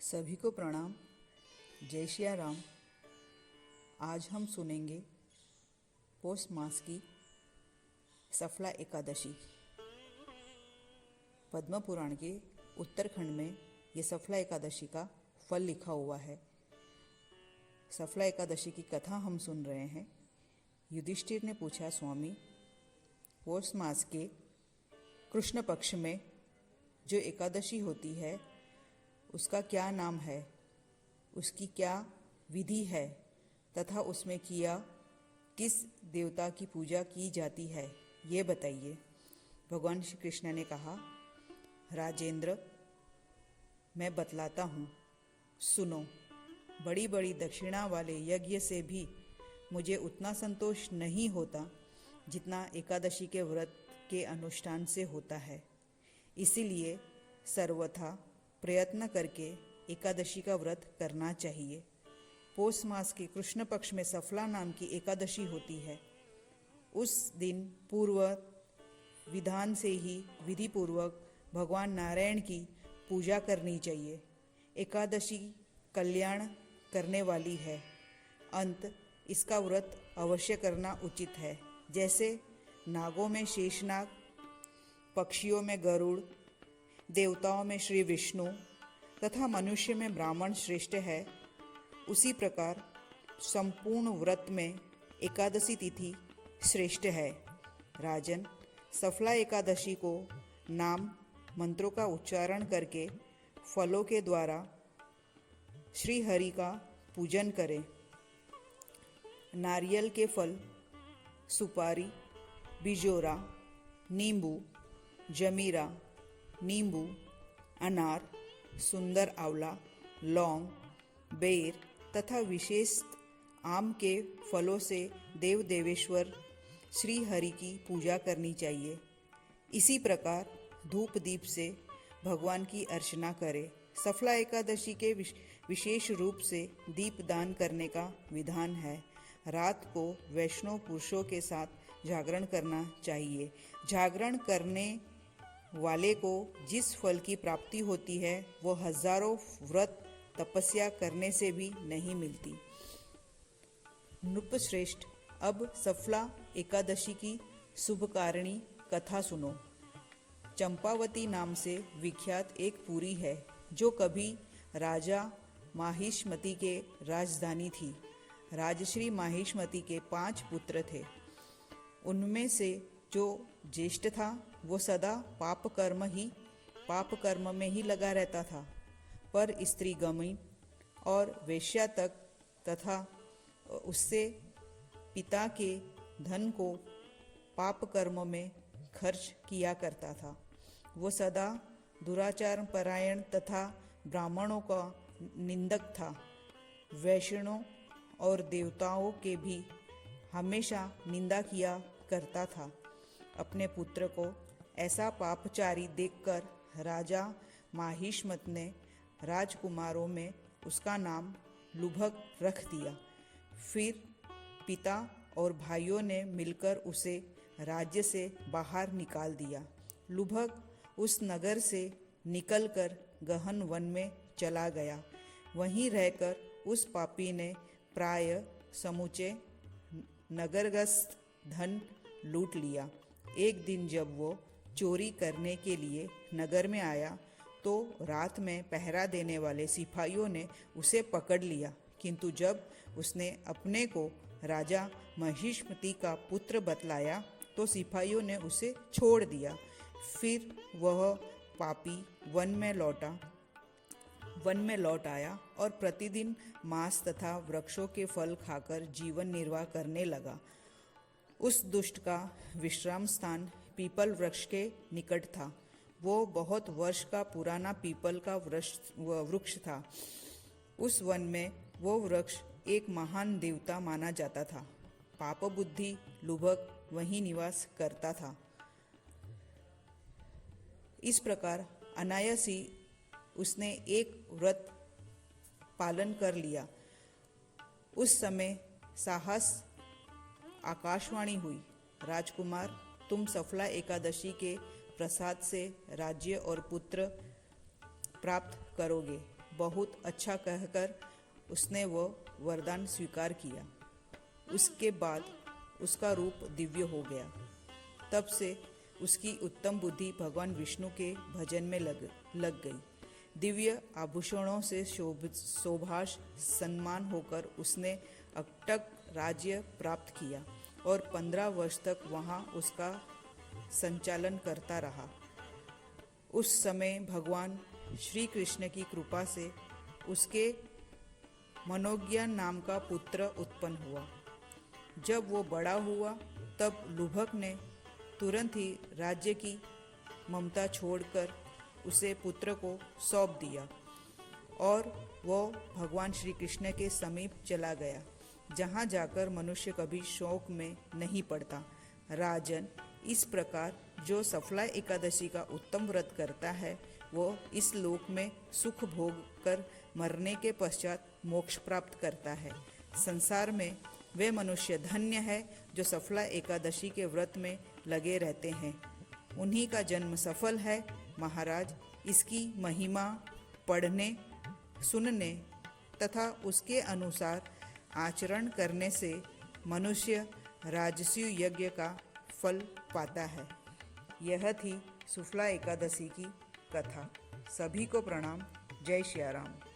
सभी को प्रणाम। जय श्री राम। आज हम सुनेंगे पौष मास की सफला एकादशी। पद्म पुराण के उत्तरखंड में ये सफला एकादशी का फल लिखा हुआ है। सफला एकादशी की कथा हम सुन रहे हैं। युधिष्ठिर ने पूछा, स्वामी, पौष मास के कृष्ण पक्ष में जो एकादशी होती है उसका क्या नाम है, उसकी क्या विधि है तथा उसमें किस देवता की पूजा की जाती है, ये बताइए। भगवान श्री कृष्ण ने कहा, राजेंद्र, मैं बतलाता हूँ, सुनो। बड़ी बड़ी दक्षिणा वाले यज्ञ से भी मुझे उतना संतोष नहीं होता जितना एकादशी के व्रत के अनुष्ठान से होता है। इसीलिए सर्वथा प्रयत्न करके एकादशी का व्रत करना चाहिए। पौष मास के कृष्ण पक्ष में सफला नाम की एकादशी होती है। उस दिन पूर्व विधान से ही विधि पूर्वक भगवान नारायण की पूजा करनी चाहिए। एकादशी कल्याण करने वाली है। अंत इसका व्रत अवश्य करना उचित है। जैसे नागों में शेषनाग, पक्षियों में गरुड़, देवताओं में श्री विष्णु तथा मनुष्य में ब्राह्मण श्रेष्ठ है, उसी प्रकार संपूर्ण व्रत में एकादशी तिथि श्रेष्ठ है। राजन, सफला एकादशी को नाम मंत्रों का उच्चारण करके फलों के द्वारा श्री हरि का पूजन करें। नारियल के फल, सुपारी, बिजोरा, नींबू, जमीरा, नींबू, अनार, सुंदर आंवला, लौंग, बेर तथा विशेष आम के फलों से देव देवेश्वर श्री हरि की पूजा करनी चाहिए। इसी प्रकार धूप दीप से भगवान की अर्चना करें। सफला एकादशी के विशेष रूप से दीप दान करने का विधान है। रात को वैष्णव पुरुषों के साथ जागरण करना चाहिए। जागरण करने वाले को जिस फल की प्राप्ति होती है वो हजारों व्रत तपस्या करने से भी नहीं मिलती। नृपश्रेष्ठ, अब सफला एकादशी की शुभकारिणी कथा सुनो। चंपावती नाम से विख्यात एक पुरी है जो कभी राजा माहिष्मति के राजधानी थी। राजश्री माहिष्मति के 5 पुत्र थे। उनमें से जो ज्येष्ठ था वो सदा पाप कर्म में ही लगा रहता था, पर स्त्री गमी और वेश्या तक तथा उससे पिता के धन को पाप कर्म में खर्च किया करता था। वो सदा दुराचार परायण तथा ब्राह्मणों का निंदक था। वैष्णव और देवताओं के भी हमेशा निंदा किया करता था। अपने पुत्र को ऐसा पापचारी देखकर राजा माहिष्मत ने राजकुमारों में उसका नाम लुभग रख दिया। फिर पिता और भाइयों ने मिलकर उसे राज्य से बाहर निकाल दिया। लुभग उस नगर से निकलकर गहन वन में चला गया। वहीं रहकर उस पापी ने प्राय समूचे नगरगस्त धन लूट लिया। एक दिन जब वो चोरी करने के लिए नगर में आया तो रात में पहरा देने वाले सिपाहियों ने उसे पकड़ लिया, किंतु जब उसने अपने को राजा महिष्मति का पुत्र बतलाया तो सिपाहियों ने उसे छोड़ दिया। फिर वह पापी वन में लौट आया और प्रतिदिन मांस तथा वृक्षों के फल खाकर जीवन निर्वाह करने लगा। उस दुष्ट का विश्राम स्थान पीपल वृक्ष के निकट था। वो बहुत वर्ष का पुराना पीपल का वृक्ष था। उस वन में वो वृक्ष एक महान देवता माना जाता था। पाप बुद्धि लुभग वहीं निवास करता था। इस प्रकार अनायास ही उसने एक व्रत पालन कर लिया। उस समय साहस आकाशवाणी हुई, राजकुमार, तुम सफला एकादशी के प्रसाद से राज्य और पुत्र प्राप्त करोगे। बहुत अच्छा कहकर उसने वह वरदान स्वीकार किया। उसके बाद उसका रूप दिव्य हो गया। तब से उसकी उत्तम बुद्धि भगवान विष्णु के भजन में लग गई। दिव्य आभूषणों से शोभाश सम्मान होकर उसने अकटक राज्य प्राप्त किया और 15 वर्ष तक वहाँ उसका संचालन करता रहा। उस समय भगवान श्री कृष्ण की कृपा से उसके मनोज्ञ नाम का पुत्र उत्पन्न हुआ। जब वो बड़ा हुआ तब लुभक ने तुरंत ही राज्य की ममता छोड़कर उसे पुत्र को सौंप दिया और वो भगवान श्री कृष्ण के समीप चला गया, जहाँ जाकर मनुष्य कभी शोक में नहीं पड़ता। राजन, इस प्रकार जो सफला एकादशी का उत्तम व्रत करता है वो इस लोक में सुख भोग कर मरने के पश्चात मोक्ष प्राप्त करता है। संसार में वे मनुष्य धन्य है जो सफला एकादशी के व्रत में लगे रहते हैं। उन्हीं का जन्म सफल है। महाराज, इसकी महिमा पढ़ने, सुनने तथा उसके अनुसार आचरण करने से मनुष्य राजसूय यज्ञ का फल पाता है। यह थी शुक्ला एकादशी की कथा। सभी को प्रणाम। जय श्री राम।